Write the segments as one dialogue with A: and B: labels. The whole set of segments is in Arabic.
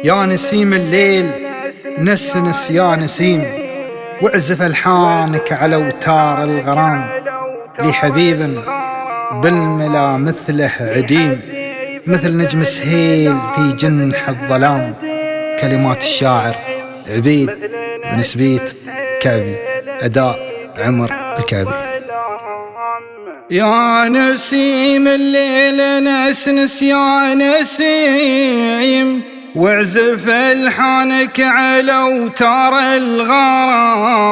A: يا نسيم الليل نسنس يا نسيم، واعزف ألحانك على أوتار الغرام، لحبيب بالملا مثله عديم، مثل نجم سهيل في جنح الظلام. كلمات الشاعر عبيد بن سبيت كعبي، أداء عمر الكعبي.
B: يا نسيم الليل نسنس يا نسيم، واعزف ألحانك على أوتار الغرام،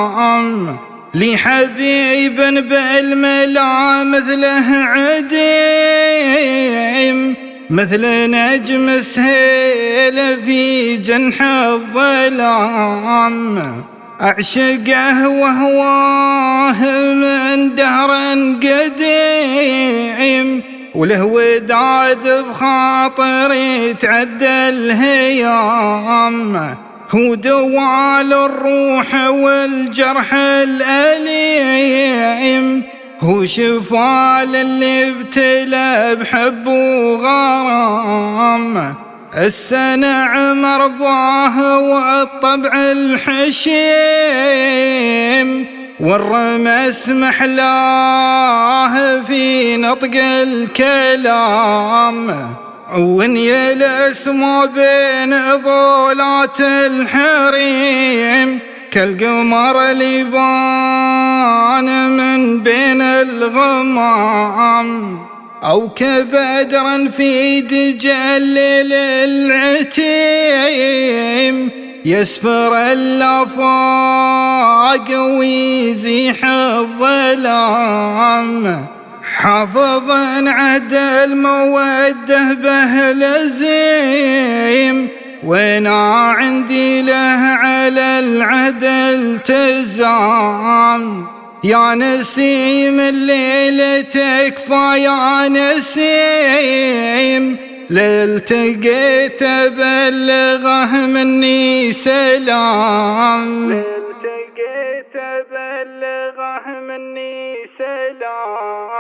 B: لحبيب بالملا مثله عديم، مثل نجم سهيل في جنح الظلام. أعشقه وهواه من دهر قديم، وله وداد بخاطري تعدى الهيام. هو دواء للروح والجرح الأليم، هو شفاء للي ابتلى بحب وغرام. السنع مرضاه والطبع الحشيم، والرمس محلاه في نطق الكلام. وإن الاسم بين ضولات الحريم، كالقمر ليبان من بين الغمام. أو كبدر في دجال العتيم، يسفر الآفاق ويزيح الظلام. حافظا عهد المودة بأهل الزيم، وانا عندي له على العهد التزام. يا نسيم الليل تكفى يا نسيم، لالتقيت بلغه مني سلام، لالتقيت بلغه مني سلام.